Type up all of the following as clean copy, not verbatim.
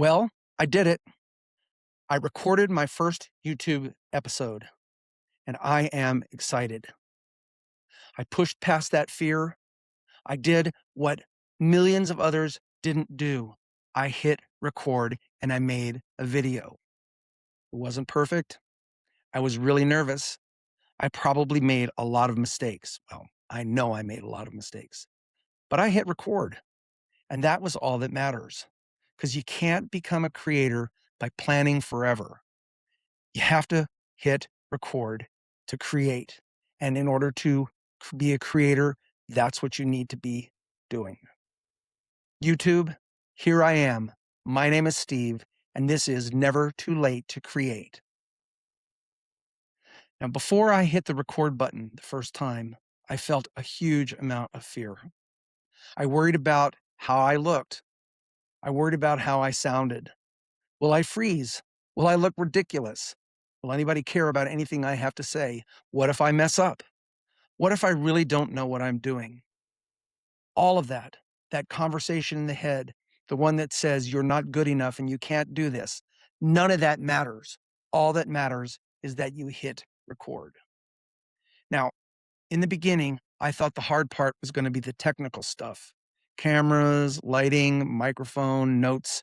Well, I did it. I recorded my first YouTube episode, and I am excited. I pushed past that fear. I did what millions of others didn't do. I hit record and I made a video. It wasn't perfect. I was really nervous. I probably made a lot of mistakes. Well, I know I made a lot of mistakes, but I hit record, and that was all that matters because you can't become a creator by planning forever. You have to hit record to create. And in order to be a creator, that's what you need to be doing. YouTube, here I am. My name is Steve, and this is Never Too Late to Create. Now, before I hit the record button the first time, I felt a huge amount of fear. I worried about how I looked. I worried about how I sounded. Will I freeze? Will I look ridiculous? Will anybody care about anything I have to say? What if I mess up? What if I really don't know what I'm doing? All of that conversation in the head, the one that says you're not good enough and you can't do this, none of that matters. All that matters is that you hit record. Now, in the beginning, I thought the hard part was going to be the technical stuff: cameras, lighting, microphone, notes,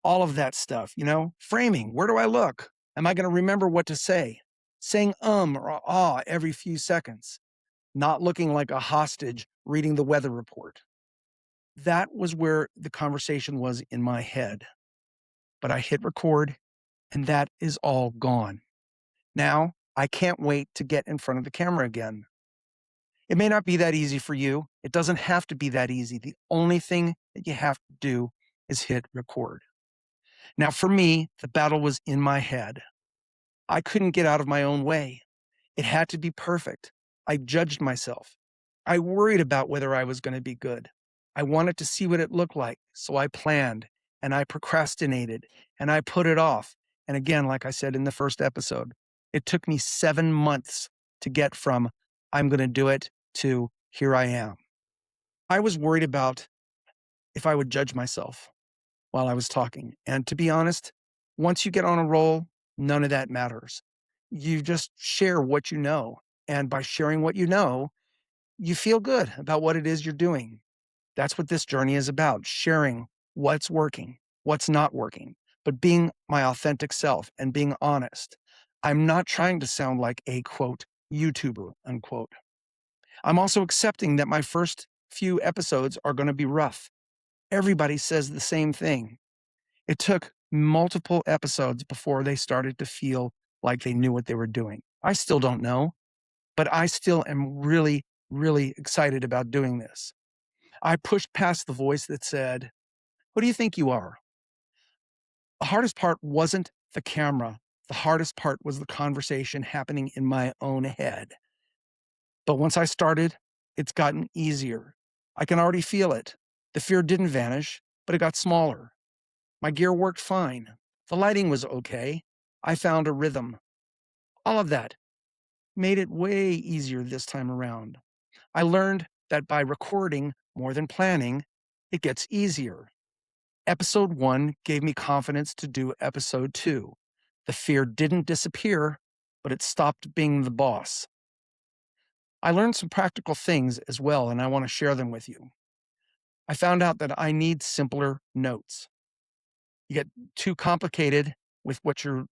all of that stuff, framing. Where do I look? Am I going to remember what to say? Saying or ah every few seconds, not looking like a hostage reading the weather report. That was where the conversation was in my head. But I hit record, and that is all gone. Now, I can't wait to get in front of the camera again. It may not be that easy for you. It doesn't have to be that easy. The only thing that you have to do is hit record. Now, for me, the battle was in my head. I couldn't get out of my own way. It had to be perfect. I judged myself. I worried about whether I was going to be good. I wanted to see what it looked like, so I planned and I procrastinated and I put it off. And again, like I said in the first episode, it took me 7 months to get from I'm going to do it to here I am. I was worried about if I would judge myself while I was talking. And to be honest, once you get on a roll, none of that matters. You just share what you know. And by sharing what you feel good about what it is you're doing. That's what this journey is about: sharing what's working, what's not working, but being my authentic self and being honest. I'm not trying to sound like a quote YouTuber, unquote. I'm also accepting that my first few episodes are going to be rough. Everybody says the same thing. It took multiple episodes before they started to feel like they knew what they were doing. I still don't know, but I still am really, really excited about doing this. I pushed past the voice that said, "Who do you think you are?" The hardest part wasn't the camera. The hardest part was the conversation happening in my own head. But once I started, it's gotten easier. I can already feel it. The fear didn't vanish, but it got smaller. My gear worked fine. The lighting was okay. I found a rhythm. All of that made it way easier this time around. I learned that by recording more than planning, it gets easier. Episode 1 gave me confidence to do episode 2. The fear didn't disappear, but it stopped being the boss. I learned some practical things as well, and I want to share them with you. I found out that I need simpler notes. You get too complicated with what your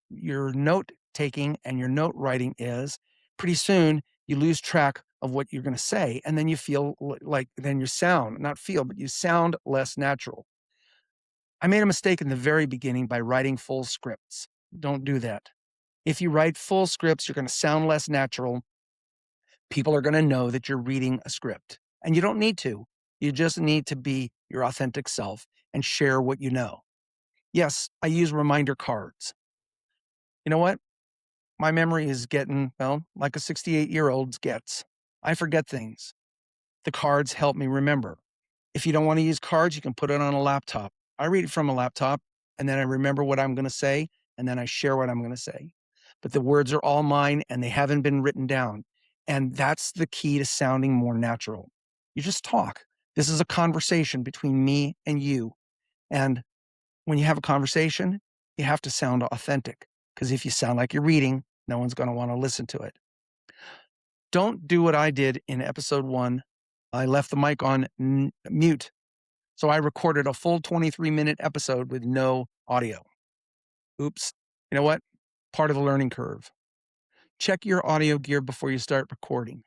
note taking and your note writing is. Pretty soon you lose track of what you're going to say, and then you feel like then you sound, not feel, but you sound less natural. I made a mistake in the very beginning by writing full scripts. Don't do that. If you write full scripts, you're going to sound less natural. People are going to know that you're reading a script, and you don't need to. You just need to be your authentic self and share what you know. Yes, I use reminder cards. You know what? My memory is getting, well, like a 68-year-old's gets. I forget things. The cards help me remember. If you don't want to use cards, you can put it on a laptop. I read it from a laptop, and then I remember what I'm going to say, and then I share what I'm going to say. But the words are all mine, and they haven't been written down. And that's the key to sounding more natural. You just talk. This is a conversation between me and you. And When you have a conversation, you have to sound authentic because if you sound like you're reading, no one's going to want to listen to it. Don't do what I did in episode 1. I left the mic on mute. So I recorded a full 23-minute episode with no audio. Oops. You know what? Part of the learning curve. Check your audio gear before you start recording.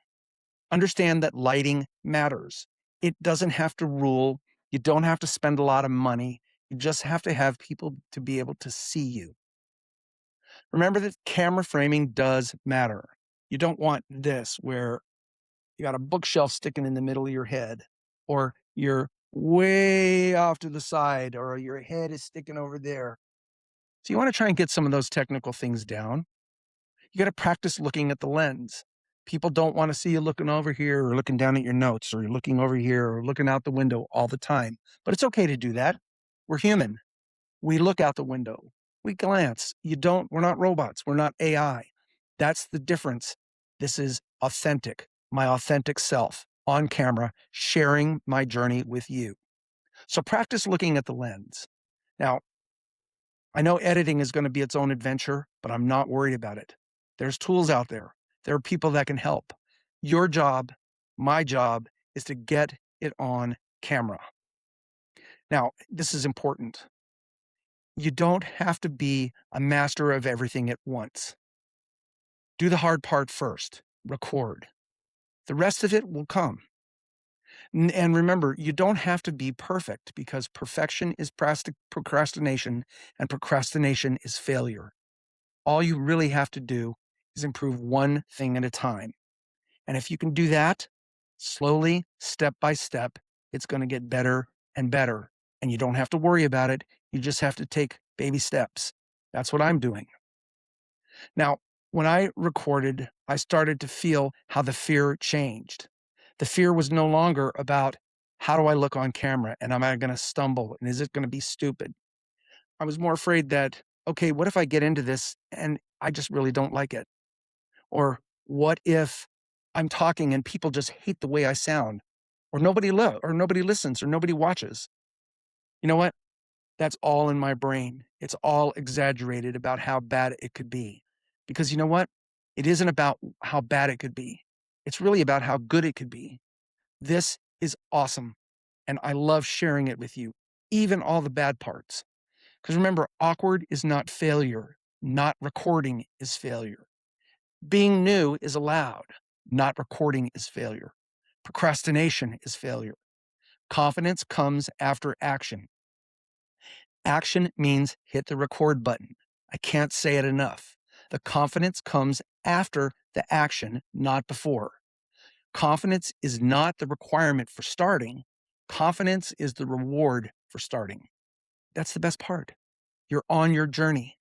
Understand that lighting matters. It doesn't have to rule. You don't have to spend a lot of money. You just have to have people to be able to see you. Remember that camera framing does matter. You don't want this where you got a bookshelf sticking in the middle of your head, or you're way off to the side, or your head is sticking over there. So you want to try and get some of those technical things down. You got to practice looking at the lens. People don't want to see you looking over here or looking down at your notes, or you're looking over here or looking out the window all the time. But it's okay to do that. We're human. We look out the window. We glance. We're not robots. We're not AI. That's the difference. This is authentic, my authentic self on camera, sharing my journey with you. So practice looking at the lens. Now, I know editing is going to be its own adventure, but I'm not worried about it. There's tools out there. There are people that can help. Your job, my job, is to get it on camera. Now, this is important. You don't have to be a master of everything at once. Do the hard part first, record. The rest of it will come. And remember, you don't have to be perfect because perfection is procrastination and procrastination is failure. All you really have to do is improve one thing at a time. And if you can do that slowly, step by step, it's going to get better and better. And you don't have to worry about it. You just have to take baby steps. That's what I'm doing. Now, when I recorded, I started to feel how the fear changed. The fear was no longer about how do I look on camera and am I going to stumble and is it going to be stupid? I was more afraid that, okay, what if I get into this and I just really don't like it? Or what if I'm talking and people just hate the way I sound? Or nobody listens or nobody watches? You know what? That's all in my brain. It's all exaggerated about how bad it could be. Because you know what? It isn't about how bad it could be. It's really about how good it could be. This is awesome. And I love sharing it with you, even all the bad parts. Because remember, awkward is not failure. Not recording is failure. Being new is allowed. Not recording is failure. Procrastination is failure. Confidence comes after action. Action means hit the record button. I can't say it enough. The confidence comes after the action, not before. Confidence is not the requirement for starting. Confidence is the reward for starting. That's the best part. You're on your journey.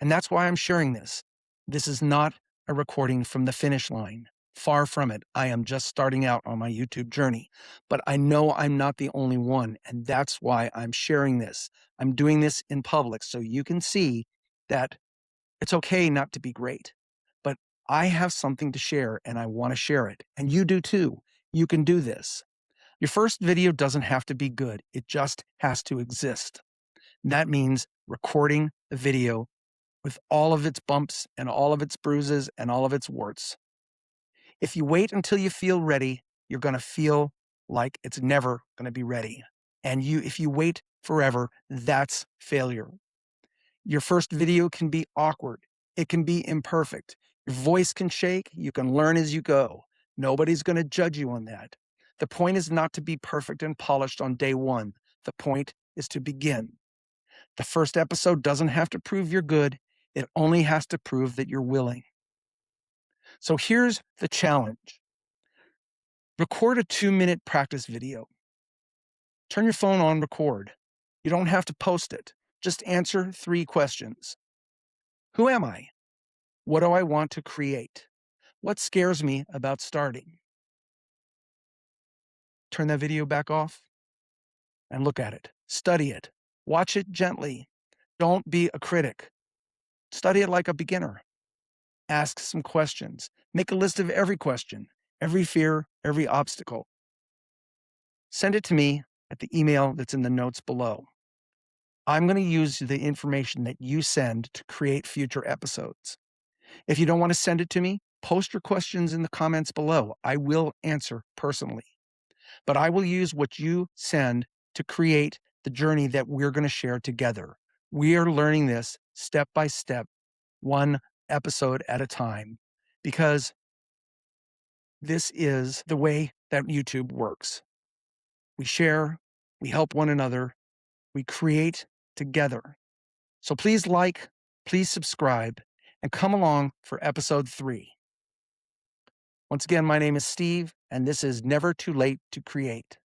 And that's why I'm sharing this. This is not a recording from the finish line. Far from it. I am just starting out on my YouTube journey. But I know I'm not the only one. And that's why I'm sharing this. I'm doing this in public so you can see that it's okay not to be great. But I have something to share and I want to share it. And you do too. You can do this. Your first video doesn't have to be good. It just has to exist. That means recording the video with all of its bumps and all of its bruises and all of its warts. If you wait until you feel ready, you're going to feel like it's never going to be ready. And if you wait forever, that's failure. Your first video can be awkward. It can be imperfect. Your voice can shake. You can learn as you go. Nobody's going to judge you on that. The point is not to be perfect and polished on day one. The point is to begin. The first episode doesn't have to prove you're good. It only has to prove that you're willing. So here's the challenge. Record a 2-minute practice video. Turn your phone on record. You don't have to post it. Just answer 3 questions. Who am I? What do I want to create? What scares me about starting? Turn that video back off and look at it. Study it. Watch it gently. Don't be a critic. Study it like a beginner. Ask some questions. Make a list of every question, every fear, every obstacle. Send it to me at the email that's in the notes below. I'm going to use the information that you send to create future episodes. If you don't want to send it to me, post your questions in the comments below. I will answer personally, but I will use what you send to create the journey that we're going to share together. We are learning this step by step, one episode at a time, because this is the way that YouTube works. We share, we help one another, we create together. So please like, please subscribe, and come along for episode 3. Once again, my name is Steve, and this is Never Too Late to Create.